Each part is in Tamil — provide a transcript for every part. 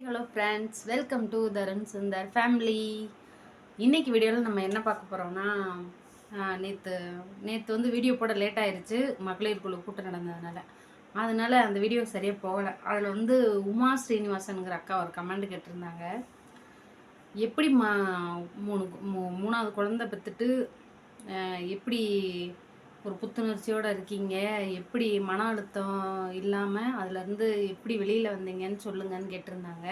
Hello friends, welcome to Tarun Sundar family. இன்றைக்கி வீடியோவில் நம்ம என்ன பார்க்க போகிறோம்னா, நேற்று நேற்று வந்து வீடியோ போட லேட் ஆயிடுச்சு, மகளிர் குழு கூட்டம் நடந்ததுனால. அதனால் அந்த வீடியோ சரியாக போகலை. அதில் வந்து உமா ஸ்ரீனிவாசனுங்கிற அக்கா ஒரு கமெண்ட் கேட்டிருந்தாங்க. எப்படி மூணாவது குழந்தை பெற்றுட்டு எப்படி ஒரு புத்துணர்ச்சியோடு இருக்கீங்க, எப்படி மன அழுத்தம் இல்லாமல் அதுலேருந்து எப்படி வெளியில் வந்தீங்கன்னு சொல்லுங்கன்னு கேட்டிருந்தாங்க.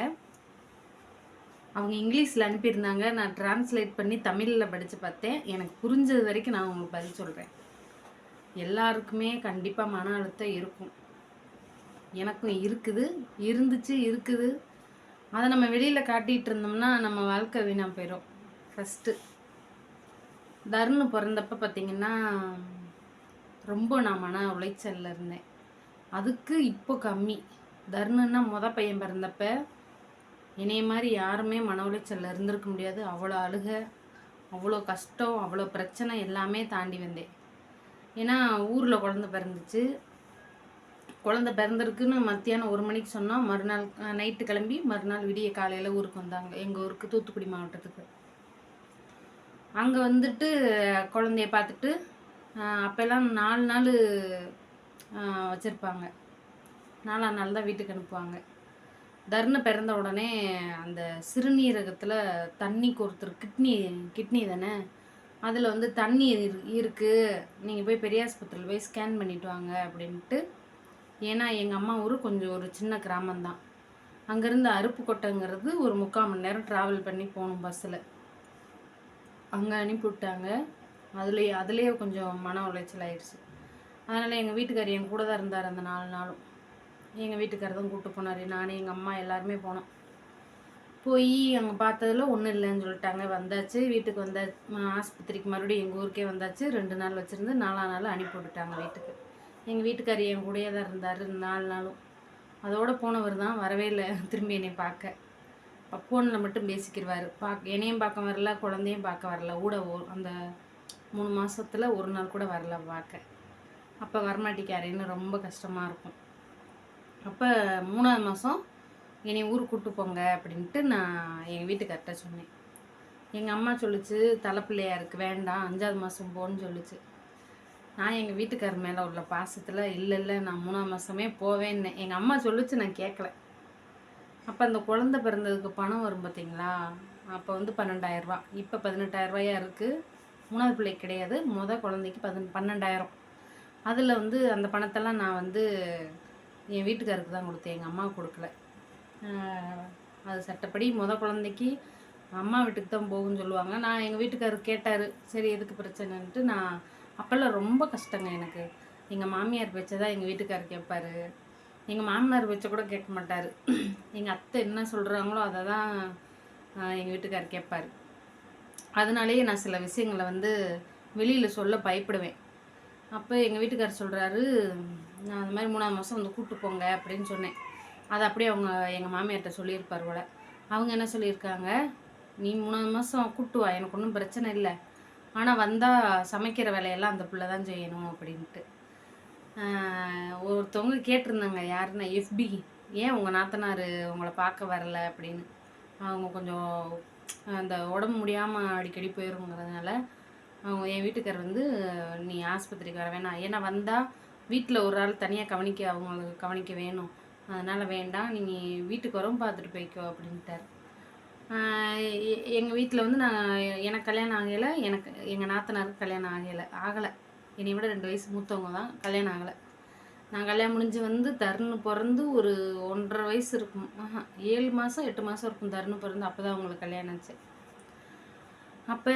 அவங்க இங்கிலீஷில் அனுப்பியிருந்தாங்க. நான் டிரான்ஸ்லேட் பண்ணி தமிழில் படித்து பார்த்தேன். எனக்கு புரிஞ்சது வரைக்கும் நான் உங்களுக்கு பதில் சொல்கிறேன். எல்லாருக்குமே கண்டிப்பாக மன அழுத்தம் இருக்கும். எனக்கும் இருக்குது. அதை நம்ம வெளியில் காட்டிகிட்டு இருந்தோம்னா நம்ம வாழ்க்கை வீணாக போயிடும். ஃபஸ்ட்டு தருணு பிறந்தப்போ பார்த்திங்கன்னா ரொம்ப நான் மன உளைச்சலில் இருந்தேன். அதுக்கு இப்போ கம்மி. தருணுன்னா பையன் பிறந்தப்ப என்னைய மாதிரி யாருமே மன உளைச்சலில் இருந்திருக்க முடியாது. அவ்வளோ அழுக, அவ்வளோ கஷ்டம், அவ்வளோ பிரச்சனை எல்லாமே தாண்டி வந்தேன். ஏன்னா ஊரில் குழந்த பிறந்துச்சு. குழந்த பிறந்திருக்குன்னு மத்தியானம் 1 மணிக்கு சொன்னால் மறுநாள் நைட்டு கிளம்பி மறுநாள் விடிய காலையில் ஊருக்கு வந்தாங்க. எங்கள் ஊருக்கு தூத்துக்குடி மாவட்டத்துக்கு. அங்கே வந்துட்டு குழந்தைய பார்த்துட்டு அப்போல்லாம் 4 நாள் வச்சுருப்பாங்க. 4ஆம் நாள் தான் வீட்டுக்கு அனுப்புவாங்க. தருணு பிறந்த உடனே அந்த சிறுநீரகத்தில் தண்ணி ஒருத்தர் கிட்னி தானே, அதில் வந்து தண்ணி இருக்குது, நீங்கள் போய் பெரியாஸ்பத்திரியில் போய் ஸ்கேன் பண்ணிவிட்டு வாங்க அப்படின்ட்டு. ஏன்னா எங்கள் அம்மா ஊர் கொஞ்சம் ஒரு சின்ன கிராமம்தான். அங்கேருந்து அருப்புக்கோட்டைங்கிறது ஒரு 3/4 மணி நேரம் ட்ராவல் பண்ணி போகணும் பஸ்ஸில். அங்கே அனுப்பிவிட்டாங்க. அதுலேயே கொஞ்சம் மன உளைச்சல் ஆயிடுச்சு. அதனால் எங்கள் வீட்டுக்காரர் என் கூட தான் இருந்தார் அந்த 4 நாளும். எங்கள் வீட்டுக்காரர் தான் கூப்பிட்டு போனார். நான் எங்கள் அம்மா எல்லாருமே போனோம். போய் அங்கே பார்த்ததில் ஒன்றும் இல்லைன்னு சொல்லிட்டாங்க. வந்தாச்சு, வீட்டுக்கு ஆஸ்பத்திரிக்கு மறுபடியும் எங்கள் ஊருக்கே வந்தாச்சு. 2 நாள் வச்சுருந்து 4ஆம் நாள் அனுப்பி விட்டுட்டாங்க வீட்டுக்கு. எங்கள் வீட்டுக்காரர் என் கூடயே தான் இருந்தார் 4 நாளும். அதோடு போனவர் தான் வரவே இல்லை திரும்பி என்னை பார்க்க. ஃபோனில் மட்டும் பேசிக்கிடுவார். என்னையும் பார்க்க வரல, குழந்தையும் பார்க்க வரல. அந்த 3 மாதத்தில் 1 நாள் கூட வரல பார்க்க. அப்போ வரமாட்டிக்காரேன்னு ரொம்ப கஷ்டமாக இருக்கும். அப்போ 3ஆவது மாதம் என்னை ஊருக்கு கூப்பிட்டு போங்க அப்படின்ட்டு நான் எங்கள் வீட்டுக்கார்ட்ட சொன்னேன். எங்கள் அம்மா சொல்லிச்சு, தலைப்பிள்ளையாருக்கு வேண்டாம், 5ஆவது மாதம் போன்னு சொல்லிச்சு. நான் எங்கள் வீட்டுக்காரர் மேலே உள்ள பாசத்தில் இல்லை நான் 3ஆம் மாதமே போவேன்னு எங்கள் அம்மா சொல்லிச்சு, நான் கேட்கல. அப்போ அந்த குழந்தை பிறந்ததுக்கு பணம் வரும் பார்த்தீங்களா, அப்போ வந்து 12,000 ரூபா. இப்போ 18,000 இருக்குது. 3ஆவது பிள்ளைக்கு கிடையாது, குழந்தைக்கு 12,000. அதில் வந்து அந்த பணத்தெல்லாம் நான் வந்து என் வீட்டுக்காருக்கு தான் கொடுத்தேன், எங்கள் அம்மாவுக்கு கொடுக்கல. அது சட்டப்படி குழந்தைக்கு அம்மா வீட்டுக்கு தான் போகும்னு சொல்லுவாங்க. நான் எங்கள் வீட்டுக்காரர் கேட்டார், சரி எதுக்கு பிரச்சனைன்ட்டு. நான் அப்போல்லாம் ரொம்ப கஷ்டங்க எனக்கு. எங்கள் மாமியார் பேச்சை தான் எங்கள் வீட்டுக்காரர் கேட்பார். எங்கள் மாமனார் பேச்சை கூட கேட்க மாட்டார். எங்கள் அத்தை என்ன சொல்கிறாங்களோ அதை தான் எங்கள் வீட்டுக்காரர் கேட்பார். அதனாலேயே நான் சில விஷயங்களை வந்து வெளியில் சொல்ல பயப்படுவேன். அப்போ எங்கள் வீட்டுக்காரர் சொல்கிறாரு, நான் அந்த மாதிரி 3ஆம் மாதம் வந்து கூப்பிட்டு போங்க அப்படின்னு சொன்னேன். அதை அப்படியே எங்கள் மாமியார்கிட்ட சொல்லியிருப்பார் போல. அவங்க என்ன சொல்லியிருக்காங்க, நீ 3ஆம் மாதம் கூப்பிட்டு வா, எனக்கு ஒன்றும் பிரச்சனை இல்லை, ஆனால் வந்தால் சமைக்கிற வேலையெல்லாம் அந்த பிள்ளை தான் செய்யணும் அப்படின்ட்டு. ஒருத்தவங்க கேட்டிருந்தாங்க, யாருன்னா FB, ஏன் உங்கள் நாத்தனார் உங்களை பார்க்க வரல அப்படின்னு. அவங்க கொஞ்சம் அந்த உடம்பு முடியாமல் அடிக்கடி போயிருங்கிறதுனால அவங்க என் வீட்டுக்காரர் வந்து நீ ஆஸ்பத்திரிக்கு வர வேணாம், ஏன்னா வந்தால் வீட்டில் ஒரு ஆள் தனியாக அவங்களுக்கு கவனிக்க வேணும், அதனால் வேண்டாம், நீ வீட்டுக்கு வரும் பார்த்துட்டு போய்க்கோ அப்படின்ட்டார். எங்கள் வீட்டில் வந்து எனக்கு கல்யாணம் ஆகலை, எங்கள் நாத்தனாருக்கு கல்யாணம் ஆகலை. என்னை விட 2 வயசு மூத்தவங்க தான், கல்யாணம் ஆகலை. நான் கல்யாணம் முடிஞ்சு வந்து தருணு பிறந்து ஒரு 1.5 வயசு இருக்கும், 7 மாதம் 8 மாதம் இருக்கும் தருணு பிறந்து. அப்போ தான் அவங்களுக்கு கல்யாணம் ஆச்சு. அப்போ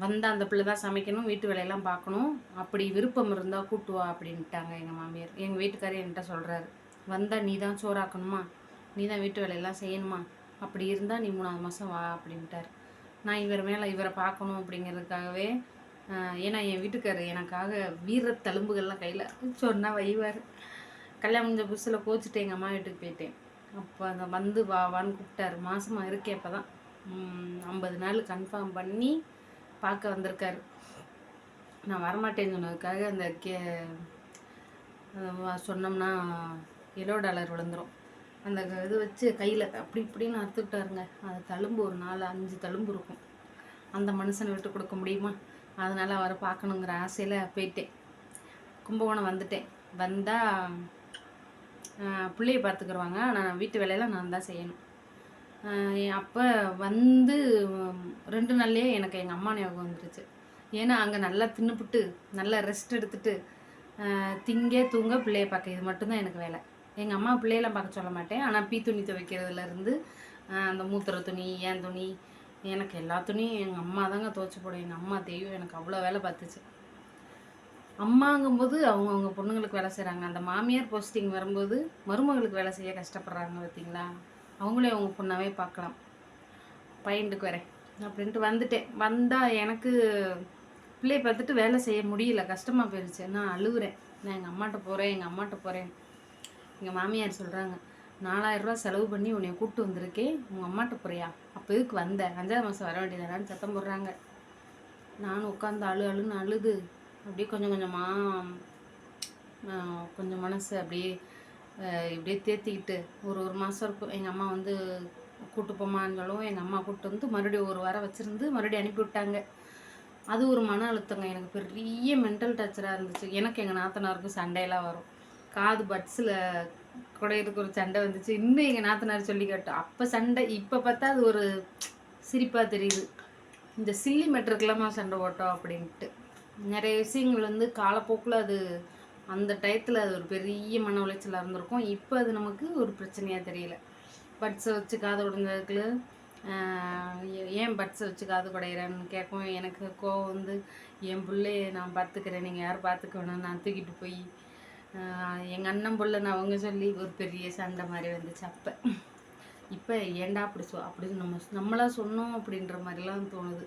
வந்தால் அந்த பிள்ளை தான் சமைக்கணும், வீட்டு வேலையெல்லாம் பார்க்கணும், அப்படி விருப்பம் இருந்தால் கூப்பிட்டு வா அப்படின்ட்டாங்க எங்கள் மாமியார். எங்கள் வீட்டுக்காரர் என்கிட்ட சொல்கிறாரு, வந்தால் நீ தான் சோறாக்கணுமா, நீ தான் வீட்டு வேலையெல்லாம் செய்யணுமா, அப்படி இருந்தால் நீ 3ஆவது மாதம் வா அப்படின்ட்டார். நான் இவரை பார்க்கணும் அப்படிங்கிறதுக்காகவே, ஏன்னா என் வீட்டுக்காரர் எனக்காக வீர தழும்புகள்லாம் கையில் சொன்னால் வைவார். கல்யாணம் முடிஞ்ச புதுசில் கோச்சிட்டு எங்கள் அம்மா வீட்டுக்கு போயிட்டேன். அப்போ அந்த வந்து வான்னு கூப்பிட்டாரு. மாதமாக இருக்கேன். அப்போ தான் 50 நாள் கன்ஃபார்ம் பண்ணி பார்க்க வந்திருக்காரு. நான் வரமாட்டேன்னு சொன்னதுக்காக அந்த சொன்னோம்னா $7 விழுந்துடும். அந்த இது வச்சு கையில் அப்படி இப்படின்னு அறுத்துக்கிட்டாருங்க. அது தழும்பு ஒரு 4-5 தழும்பு இருக்கும். அந்த மனுஷனை விட்டு கொடுக்க முடியுமா? அதனால் அவரை பார்க்கணுங்கிற ஆசையில் போயிட்டேன். கும்பகோணம் வந்துட்டேன். வந்தால் பிள்ளைய பார்த்துக்குருவாங்க, ஆனால் வீட்டு வேலையெல்லாம் நான் தான் செய்யணும். அப்போ வந்து 2 நாள்லேயே எனக்கு எங்கள் அம்மா ஞாபகம் வந்துருச்சு. ஏன்னா அங்கே நல்லா தின்னுப்புட்டு நல்லா ரெஸ்ட் எடுத்துட்டு திங்க தூங்க பிள்ளைய பார்க்க, இது மட்டும்தான் எனக்கு வேலை. எங்கள் அம்மா பிள்ளையெல்லாம் பார்க்க சொல்ல மாட்டேன். ஆனால் துணி துவைக்கிறதுலேருந்து அந்த மூத்திர துணி, ஏன் துணி, எனக்கு எல்லா துணியும் எங்கள் அம்மா தாங்க துவைச்சி போடும். எங்கள் அம்மா தெய்வம், எனக்கு அவ்வளோ வேலை பார்த்துச்சு. அம்மாங்கும்போது அவங்கவுங்க பொண்ணுங்களுக்கு வேலை செய்கிறாங்க. அந்த மாமியார் போஸ்டிங் வரும்போது மருமகளுக்கு வேலை செய்ய கஷ்டப்படுறாங்க பார்த்தீங்களா? அவங்களே அவங்க பொண்ணாவே பார்க்கலாம். பையனுக்கு வரேன் அப்படின்ட்டு வந்துட்டேன். வந்தால் எனக்கு பிள்ளையை பார்த்துட்டு வேலை செய்ய முடியல, கஷ்டமாக போயிடுச்சு. நான் அழுகுறேன். நான் எங்கள் அம்மாட்ட போகிறேன். எங்கள் மாமியார் சொல்கிறாங்க, 4000 ரூபா செலவு பண்ணி உன்னை கூப்பிட்டு வந்திருக்கேன், உங்கள் அம்மாட்ட போறியா? அப்போ இதுக்கு வந்த 5ஆவது மாதம் வர வேண்டியதானு சத்தம் போடுறாங்க. நானும் உட்காந்து அழுன்னு அழுது அப்படியே கொஞ்சம் மனசு அப்படியே இப்படியே தேத்திக்கிட்டு ஒரு மாதம் இருக்கும். எங்கள் அம்மா வந்து கூட்டு போமான்னு சொல்லுவோம். எங்கள் அம்மா கூப்பிட்டு வந்து மறுபடியும் ஒரு வாரம் வச்சுருந்து மறுபடியும் அனுப்பி விட்டாங்க. அது ஒரு மன அழுத்தங்க. எனக்கு பெரிய மென்டல் டார்ச்சராக இருந்துச்சு. எனக்கு எங்கள் நாத்தனாருக்கும் சண்டையெல்லாம் வரும். காது பட்ஸில் குடையிறதுக்கு ஒரு சண்டை வந்துச்சு. இன்னும் எங்கள் நாத்தனார் சொல்லி கேட்டோம். அப்போ சண்டை, இப்போ பார்த்தா அது ஒரு சிரிப்பாக தெரியுது. இந்த சில்லி மெட்ருக்கெல்லாமா சண்டை போட்டோம் அப்படின்ட்டு. நிறைய விஷயங்கள் வந்து காலப்போக்கில் அது அந்த டயத்தில் அது ஒரு பெரிய மன உளைச்சலாக இருந்திருக்கும். இப்போ அது நமக்கு ஒரு பிரச்சனையாக தெரியல. பட்ஸை வச்சு காது உடைஞ்சதுக்குள்ள ஏன் பட்ஸை வச்சு காது குடையிறேன்னு கேட்கும். எனக்கு கோவம் வந்து, என் பிள்ளைய நான் பார்த்துக்கிறேன், நீங்கள் யாரும் பார்த்துக்க வேணாம், நான் தூக்கிட்டு போய் எங்கள் அண்ணன் பிள்ளை நான் அவங்க சொல்லி ஒரு பெரிய சண்டை மாதிரி வந்துச்சு. இப்போ ஏண்டா அப்படி நம்மளா சொன்னோம் அப்படின்ற மாதிரிலாம் தோணுது.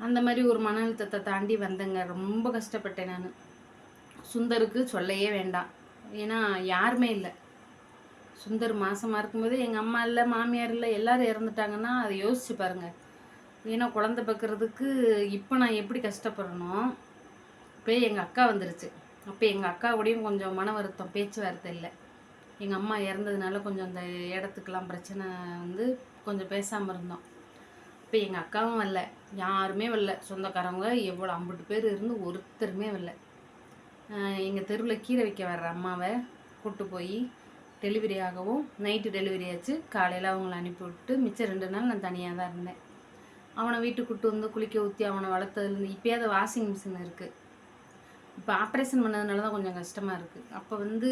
அந்த மாதிரி ஒரு மன அழுத்தத்தை தாண்டி வந்தேங்க. ரொம்ப கஷ்டப்பட்டேன் நான். சுந்தருக்கு சொல்லையே வேண்டாம். ஏன்னா யாருமே இல்லை. சுந்தர் மாசமாக இருக்கும்போது எங்கள் அம்மா இல்லை, மாமியார் இல்லை, எல்லோரும் இறந்துட்டாங்கன்னா அதை யோசிச்சு பாருங்கள். ஏன்னா குழந்தை பார்க்குறதுக்கு இப்போ நான் எப்படி கஷ்டப்படணும். இப்போ எங்கள் அக்கா வந்துருச்சு. அப்போ எங்கள் அக்கா கூடயும் கொஞ்சம் மன வருத்தம், பேச்சுவார்த்தை இல்லை. எங்கள் அம்மா இறந்ததுனால கொஞ்சம் அந்த இடத்துக்கெலாம் பிரச்சனை வந்து கொஞ்சம் பேசாமல் இருந்தோம். இப்போ எங்கள் அக்காவும் வரல, யாருமே வரல. சொந்தக்காரவங்க எவ்வளோ 50 பேர் இருந்து ஒருத்தருமே வரல. எங்கள் தெருவில் கீரை வைக்க வர்ற அம்மாவை கூப்பிட்டு போய் டெலிவரி ஆகவும், நைட்டு டெலிவரி ஆச்சு. காலையில் அவங்கள அனுப்பிவிட்டு மிச்சம் 2 நாள் நான் தனியாக தான் இருந்தேன். அவனை வீட்டுக்கு கூப்பிட்டு வந்து குளிக்க ஊற்றி அவனை வளர்த்ததுலேருந்து இப்போயாவது வாஷிங் மிஷின் இருக்குது. இப்போ ஆப்ரேஷன் பண்ணதுனால தான் கொஞ்சம் கஷ்டமாக இருக்குது. அப்போ வந்து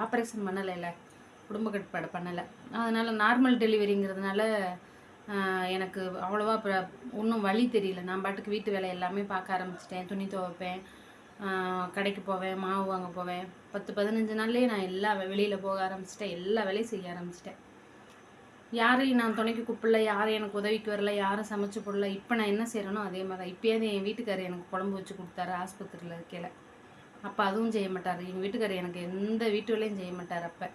ஆப்ரேஷன் பண்ணலைல்ல, குடும்ப கட்டுப்பாடு பண்ணலை. அதனால் நார்மல் டெலிவரிங்கிறதுனால எனக்கு அவ்வளோவா இப்போ ஒன்றும் வழி தெரியல. நான் பாட்டுக்கு வீட்டு வேலை எல்லாமே பார்க்க ஆரம்பிச்சிட்டேன். துணி துவைப்பேன், கடைக்கு போவேன், மாவு வாங்க போவேன். 10-15 நாள்லேயே நான் வெளியில் போக ஆரம்பிச்சிட்டேன். எல்லா வேலையும் செய்ய ஆரம்பிச்சிட்டேன். யாரையும் நான் துணைக்கு கூப்பிடல, யாரும் எனக்கு உதவிக்கு வரல, யாரும் சமைச்சு போடல. இப்போ நான் என்ன செய்கிறேனோ அதே மாதிரி தான். இப்போயாவது என் வீட்டுக்காரர் எனக்கு குழம்பு வச்சு கொடுத்தாரு ஆஸ்பத்திரியில் இருக்கையில். அப்போ அதுவும் செய்ய மாட்டார். எங்கள் வீட்டுக்காரர் எனக்கு எந்த வீட்டு வேலையும் செய்ய மாட்டார். அப்போ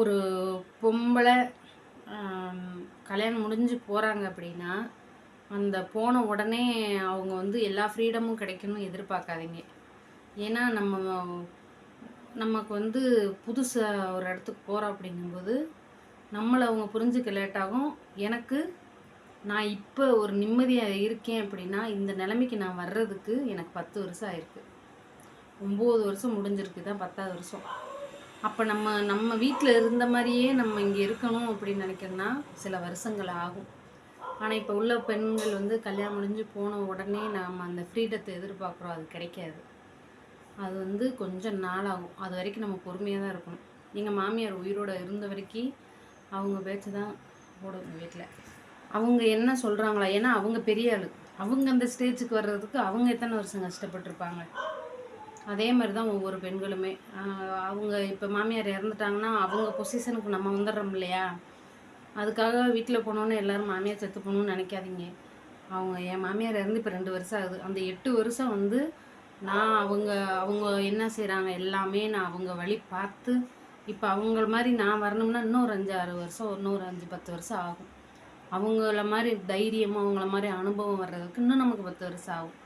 ஒரு பொம்பளை கல்யாணம் முடிஞ்சு போகிறாங்க அப்படின்னா அந்த போன உடனே அவங்க வந்து எல்லா ஃப்ரீடமும் கிடைக்கணும்னு எதிர்பார்க்காதீங்க. ஏன்னா நமக்கு வந்து புதுசாக ஒரு இடத்துக்கு போகிறோம் அப்படிங்கும்போது நம்மளை அவங்க புரிஞ்சுக்க லேட்டாகும். நான் இப்போ ஒரு நிம்மதியாக இருக்கேன் அப்படின்னா இந்த நிலைமைக்கு நான் வர்றதுக்கு எனக்கு 10 வருஷம் ஆயிருக்கு. 9 வருஷம் முடிஞ்சிருக்கு, தான் 10ஆவது வருஷம். அப்போ நம்ம வீட்டில் இருந்த மாதிரியே நம்ம இங்கே இருக்கணும் அப்படின்னு நினைக்கிறோன்னா சில வருஷங்கள் ஆகும். ஆனால் இப்போ உள்ள பெண்கள் வந்து கல்யாணம் முடிஞ்சு போன உடனே நம்ம அந்த ஃப்ரீடத்தை எதிர்பார்க்குறோம், அது கிடைக்காது. அது வந்து கொஞ்சம் நாளாகும். அது வரைக்கும் நம்ம பொறுமையாக தான் இருக்கணும். எங்கள் மாமியார் உயிரோடு இருந்த வரைக்கும் அவங்க பேச்சு தான் ஓடும் வீட்டில். அவங்க என்ன சொல்கிறாங்களா, ஏன்னா அவங்க பெரிய ஆள். அவங்க அந்த ஸ்டேஜுக்கு வர்றதுக்கு அவங்க எத்தனை வருஷம் கஷ்டப்பட்டுருப்பாங்க. அதே மாதிரி தான் ஒவ்வொரு பெண்களுமே. அவங்க இப்போ மாமியார் இறந்துட்டாங்கன்னா அவங்க பொசிஷனுக்கு நம்ம வந்துடுறோம் இல்லையா? அதுக்காக வீட்டில் போனோன்னு எல்லோரும் மாமியார் செத்து போகணுன்னு நினைக்காதீங்க. என் மாமியார் இறந்து இப்போ 2 வருஷம் ஆகுது. அந்த 8 வருஷம் வந்து நான் அவங்க என்ன செய்கிறாங்க எல்லாமே நான் அவங்க வழி பார்த்து இப்போ அவங்கள மாதிரி நான் வரணும்னா இன்னொரு 5-6 வருஷம், இன்னொரு 5-10 வருஷம் ஆகும். அவங்கள மாதிரி தைரியமாக அவங்கள மாதிரி அனுபவம் வர்றதுக்கு இன்னும் நமக்கு 10 வருஷம் ஆகும்.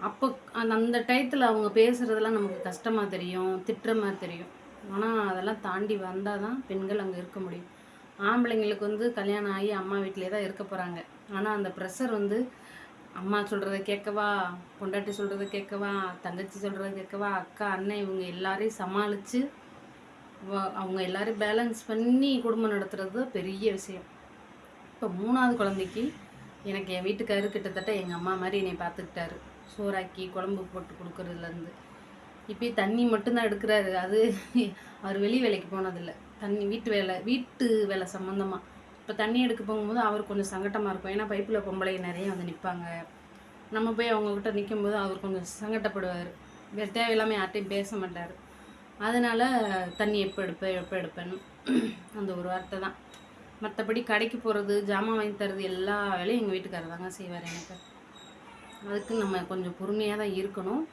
அப்போ அந்த டயத்தில் அவங்க பேசுகிறதெல்லாம் நமக்கு கஷ்டமாக தெரியும், திட்டுற மாதிரி தெரியும். ஆனால் அதெல்லாம் தாண்டி வந்தால் தான் பெண்கள் அங்கே இருக்க முடியும். ஆம்பளைங்களுக்கு வந்து கல்யாணம் ஆகி அம்மா வீட்டிலே தான் இருக்க போகிறாங்க. ஆனால் அந்த ப்ரெஷர் வந்து அம்மா சொல்கிறத கேட்கவா, பொண்டாட்டி சொல்கிறத கேட்கவா, தங்கச்சி சொல்கிறத கேட்கவா, அக்கா அண்ணன் இவங்க எல்லாரையும் சமாளித்து அவங்க எல்லாரையும் பேலன்ஸ் பண்ணி குடும்பம் நடத்துறது பெரிய விஷயம். இப்போ 3வது குழந்தைக்கு எனக்கு என் வீட்டுக்காரரு கிட்டத்தட்ட எங்கள் அம்மா மாதிரி என்னை பார்த்துக்கிட்டாரு. சோறாக்கி குழம்பு போட்டு கொடுக்குறதுலேருந்து. இப்போ தண்ணி மட்டும்தான் எடுக்கிறாரு. அது அவர் வெளி வேலைக்கு போனதில்லை. தண்ணி வீட்டு வேலை சம்மந்தமாக. இப்போ தண்ணி எடுக்க போகும்போது அவர் கொஞ்சம் சங்கட்டமாக இருக்கும். ஏன்னா பைப்பில் பொம்பளைங்க நிறைய வந்து நிற்பாங்க. நம்ம போய் அவங்கக்கிட்ட நிற்கும்போது அவர் கொஞ்சம் சங்கட்டப்படுவார். வேறு தேவையில்லாமல் யார்ட்டையும் பேச மாட்டார். அதனால் தண்ணி எப்போ எடுப்பேன்னு அந்த ஒரு வார்த்தை தான். மற்றபடி கடைக்கு போகிறது, ஜாமான் வாங்கி தரது எல்லா வேலையும் எங்கள் வீட்டுக்காரர் தாங்க செய்வார் எனக்கு. அதுக்கு நம்ம கொஞ்சம் பொறுமையாக தான் இருக்கணும்.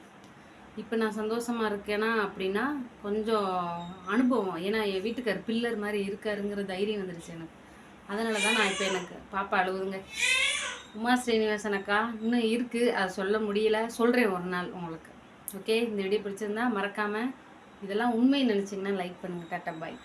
இப்போ நான் சந்தோஷமாக இருக்கேனா அப்படின்னா கொஞ்சம் அனுபவம். ஏன்னா என் வீட்டுக்காரர் பில்லர் மாதிரி இருக்காருங்கிற தைரியம் வந்துடுச்சு எனக்கு. அதனால தான் நான் இப்போ எனக்கு பாப்பா அழுகுதுங்க. உமா ஸ்ரீனிவாசன் அக்கா இன்னும் இருக்குது, அதை சொல்ல முடியல. சொல்கிறேன் ஒரு நாள் உங்களுக்கு. ஓகே, இந்த வீடியோ பிடிச்சிருந்தா மறக்காமல் இதெல்லாம் உண்மை நினச்சிங்கன்னா லைக் பண்ணுங்கள். டாட்டா பாய்.